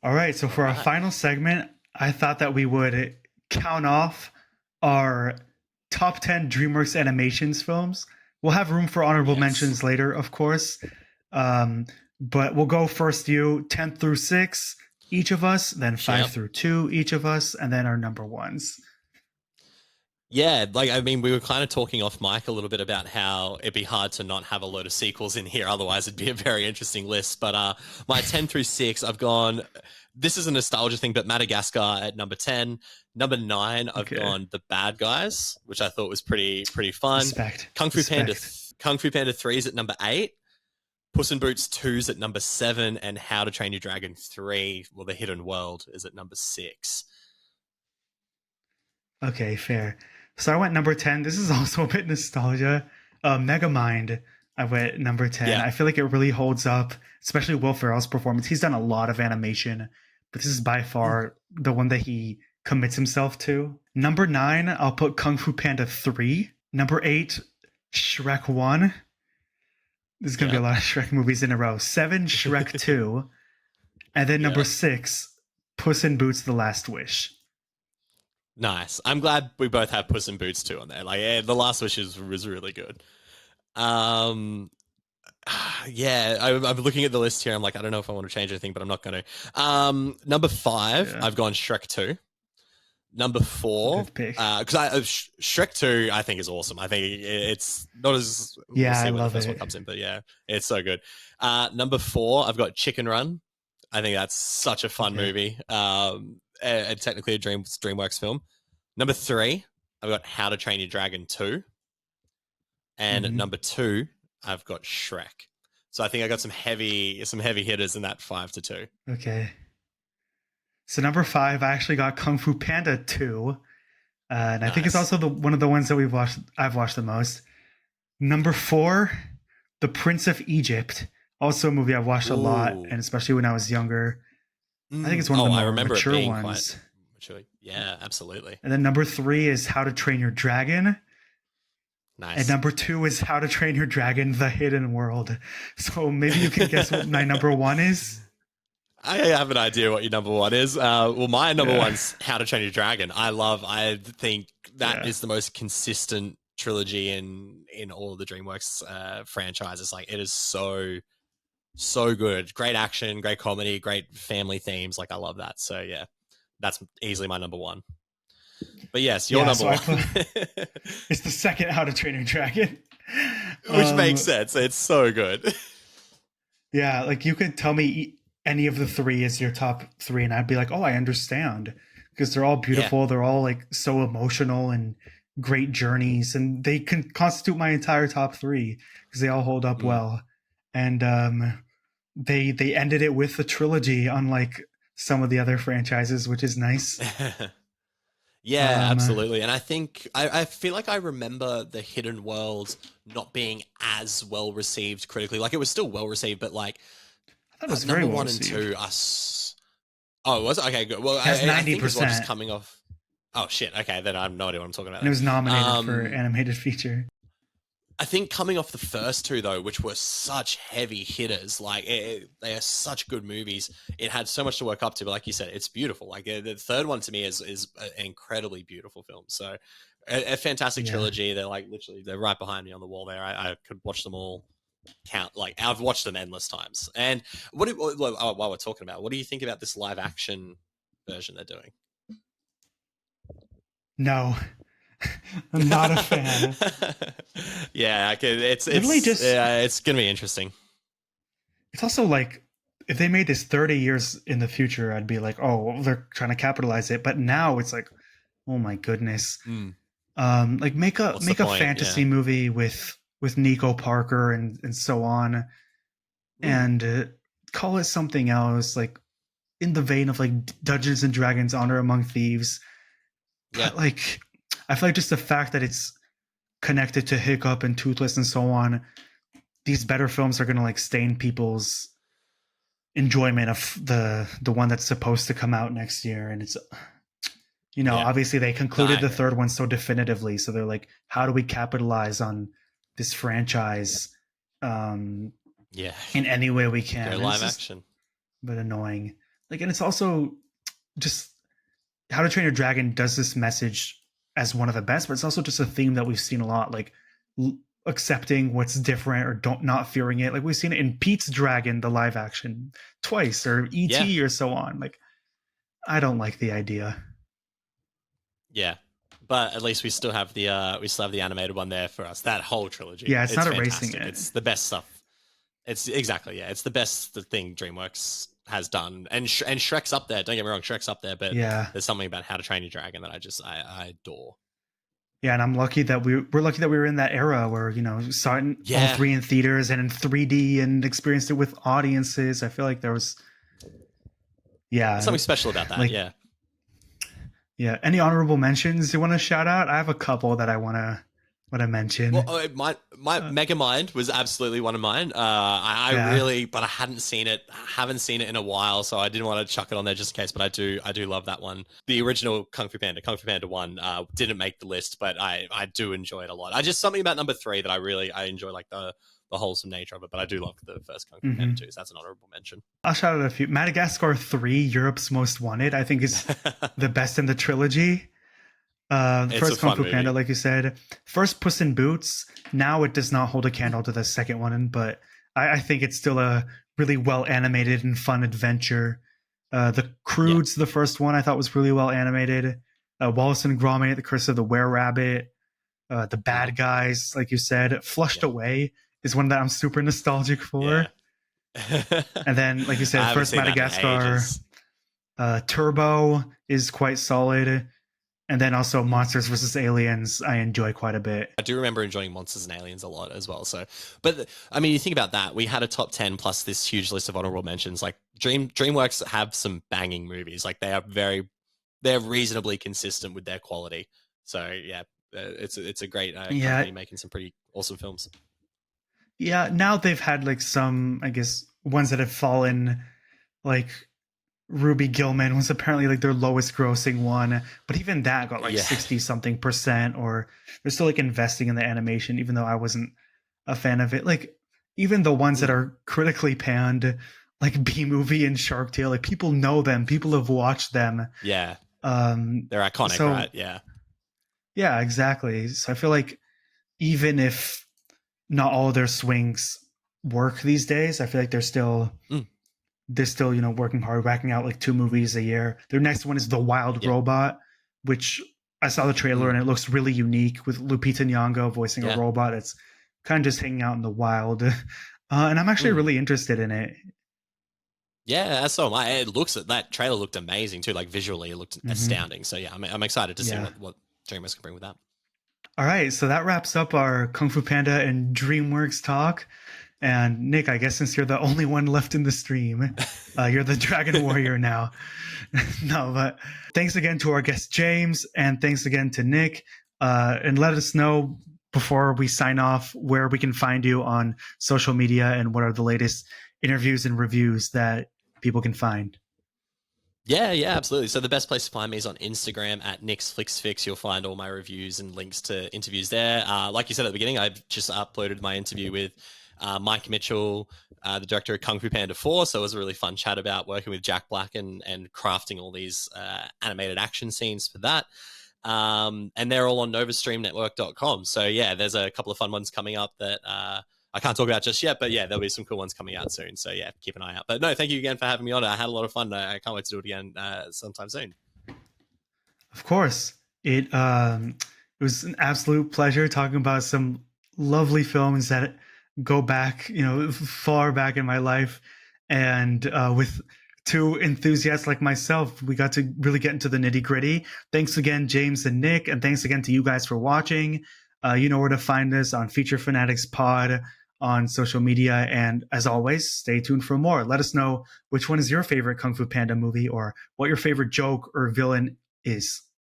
All right, so All for our right. final segment, I thought that we would count off our top 10 DreamWorks animations films. We'll have room for honorable Yes. mentions later, of course. Um, but we'll go first you 10 through 6, each of us, then 5 Yep. through 2, each of us, and then our number ones. Yeah, like I mean, we were kind of talking off mic a little bit about how it'd be hard to not have a load of sequels in here. Otherwise, it'd be a very interesting list. But my 10 through 6, I've gone. This is a nostalgia thing, but Madagascar at number 10. Number 9, I've Okay. gone The Bad Guys, which I thought was pretty fun. Respect. Kung Fu Panda, Respect. Kung Fu Panda 3 is at number 8. Puss in Boots 2's at number 7, and How to Train Your Dragon 3, well, The Hidden World, is at number 6. Okay, fair. So I went number 10. This is also a bit nostalgia. Megamind, I went number 10. Yeah. I feel like it really holds up, especially Will Ferrell's performance. He's done a lot of animation, but this is by far the one that he commits himself to. Number 9, I'll put Kung Fu Panda 3. Number 8, Shrek 1. There's going to be a Yep. lot of Shrek movies in a row. 7, Shrek 2. And then number Yep. 6, Puss in Boots: The Last Wish. Nice. I'm glad we both have Puss in Boots 2 on there. Like, yeah, The Last Wish was really good. Um, yeah, I'm looking at the list here. I'm like, I don't know if I want to change anything, but I'm not going to. Number 5, Yeah, I've gone Shrek 2. Number 4, good pick. because Shrek 2, I think is awesome. I think it's not as we'll Yeah, I see when the love first one it. comes in, but yeah, it's so good. Number 4, I've got Chicken Run. I think that's such a fun Okay. movie. And technically a DreamWorks film. Number 3, I've got How to Train Your Dragon 2. And at Mhm. number 2, I've got Shrek. So I think I got some heavy hitters in that 5 to 2. Okay. So number 5, I actually got Kung Fu Panda 2. And I think it's Nice. also one of the ones that I've watched the most. Number 4, The Prince of Egypt. Also a movie I've watched a lot, Ooh. and especially when I was younger. I think it's one of the Oh, I more remember it mature being quite ones. mature. Yeah, absolutely. And then number 3 is How to Train Your Dragon. And Nice. number 2 is How to Train Your Dragon: The Hidden World. So maybe you can guess what my number 1 is. I have an idea what your number 1 is. Well, my number Yeah. one's How to Train Your Dragon. I think that Yeah. is the most consistent trilogy in all of the DreamWorks franchises. Like, it is so good. Great action, great comedy, great family themes. Like, I love that. So yeah, that's easily my number 1. But yes, your Yeah, number so I one, put it's the second How to Train Your Dragon. which makes Um, sense. It's so good. yeah, like you could tell me any of the 3 is your top 3, and I'd be like, oh, I understand, because they're all Yeah. beautiful. They're all like so emotional and great journeys, and they can constitute my entire top 3 because they all hold up Mm. well. And they ended it with a trilogy, unlike some of the other franchises, which is nice. Yeah, Um, absolutely. And I think I feel like I remember The Hidden World not being as well received critically. Like, it was still well received, but like I thought it was very number well 1 and received. 2, us. Oh, was it? Okay, good. Well, It has I ninety think as well, just percent, coming off. Oh shit. Okay, then I have no idea what I'm talking about and it then. was nominated for Um, animated feature. I think coming off the first 2 though, which were such heavy hitters, like they are such good movies. It had so much to work up to, but like you said, it's beautiful. Like, the third one to me is an incredibly beautiful film. So a fantastic Yeah. trilogy. They're like literally they're right behind me on the wall there. I could watch them all. Like, I've watched them endless times. And while we're talking about, what do you think about this live action version they're doing? No, I'm not a fan. Yeah, Literally just it's gonna be interesting. it's also like if they made this 30 years in the future, I'd be like, oh, well, they're trying to capitalize it. But now it's like, oh my goodness. Mm. Like make a What's the make a point? Yeah. fantasy movie with Nico Parker and so on, Mm. and call it something else, like in the vein of like Dungeons and Dragons: Honor Among Thieves. Yeah. But like, I feel like just the fact that it's connected to Hiccup and Toothless and so on, these better films are gonna like stain people's enjoyment of the one that's supposed to come out next year. And it's, Yeah. obviously they No, I concluded the agree. third one so definitively, so they're like, how do we capitalize on this franchise um Yeah. in any way we Go can? And it's live just action. a bit annoying. like, and it's also just How to Train Your Dragon does this message as one of the best, but it's also just a theme that we've seen a lot, like accepting what's different or don't not fearing it. Like we've seen it in Pete's Dragon, the live action, twice, or Yeah, E.T. or so on. Like I don't like the idea. yeah. But at least we still have the animated one there for us. That whole trilogy, Yeah, it's it's not erasing fantastic. it. It's the best stuff. It's exactly, yeah. It's the best thing DreamWorks has done, and Shrek's up there. Don't get me wrong, Shrek's up there, but Yeah. there's something about How to Train Your Dragon that I adore. Yeah, and I'm lucky that we're lucky that we were in that era where, you know, saw it in all Yeah, three in theaters and in 3D and experienced it with audiences. I feel like there was there's yeah, something special about that. like Yeah. yeah. Any honorable mentions you want to shout out? I have a couple that I want to Well, mention. my Uh, Megamind was absolutely one of mine. I yeah. really, but I hadn't seen it. Haven't seen it in a while, so I didn't want to chuck it on there just in case. But I do love that one. The original Kung Fu Panda one, didn't make the list, but I do enjoy it a lot. I just something about number three that I enjoy, like the wholesome nature of it. But I do love the first Kung Fu Panda Mhm. too. So that's an honorable mention. I'll shout out a few. Madagascar 3, Europe's Most Wanted, I think is the best in the trilogy. The It's a first Kung fun Fu Panda, movie. like you said. First Puss in Boots. Now it does not hold a candle to the second one, but I think it's still a really well animated and fun adventure. The Yeah, Croods, the first one, I thought was really well animated. Wallace and Gromit, The Curse of the Were Rabbit. The hmm, Bad Guys, like you said. Flushed yeah, Away is one that I'm super nostalgic yeah. for. And then, like you I said, haven't first seen that in Madagascar. ages. Turbo is quite solid. And then also Hmm. Monsters vs. Aliens, I enjoy quite a bit. I do remember enjoying Monsters and Aliens a lot as well. So, but I mean, you think about that. We had a top 10 plus this huge list of honorable mentions. Like DreamWorks have some banging movies. Like they're reasonably consistent with their quality. So yeah, it's a great Yeah, company making some pretty awesome films. yeah. Now they've had like some, I guess, ones that have fallen. Like Ruby Gillman was apparently like their lowest grossing one, but even that got like Yeah, 60 something percent. Or they're still like investing in the animation, even though I wasn't a fan of it. Like even the ones that mm, are critically panned, like B Movie and Shark Tale, like people know them, people have watched them. yeah, Um, they're iconic, so right? Yeah, yeah, exactly. So I feel like even if not all of their swings work these days, I feel like mm, they're still, you know, working hard, racking out like 2 movies a year. Their next one is The Wild yeah, Robot, which I saw the trailer mm, and it looks really unique with Lupita Nyong'o voicing a yeah, robot. It's kind of just hanging out in the wild. And I'm actually mm. really interested in it. Yeah, so am I. That trailer looked amazing too. Like visually, it looked Hmm. astounding. So yeah, I'm excited to see Yeah. what DreamWorks can bring with that. All right. So that wraps up our Kung Fu Panda and DreamWorks talk. And Nick, I guess since you're the only one left in the stream, you're the Dragon Warrior now. No, but thanks again to our guest James, and thanks again to Nick. And let us know before we sign off where we can find you on social media and what are the latest interviews and reviews that people can find. Yeah, yeah, absolutely. So the best place to find me is on Instagram at nicksflicksfix. You'll find all my reviews and links to interviews there. Like you said at the beginning, I've just uploaded my interview with Mike Mitchell, the director of Kung Fu Panda 4. So it was a really fun chat about working with Jack Black and crafting all these animated action scenes for that. And they're all on novastreamnetwork.com. So yeah, there's a couple of fun ones coming up that I can't talk about just yet, but yeah, there'll be some cool ones coming out soon. So yeah, keep an eye out. But no, thank you again for having me on. I had a lot of fun. I can't wait to do it again sometime soon. Of course, it was an absolute pleasure talking about some lovely films that go back, you know, far back in my life, and with two enthusiasts like myself, we got to really get into the nitty gritty. Thanks again, James and Nick, and thanks again to you guys for watching. You know where to find us on Feature Fanatics Pod on social media, and as always, stay tuned for more. Let us know which one is your favorite Kung Fu Panda movie or what your favorite joke or villain is.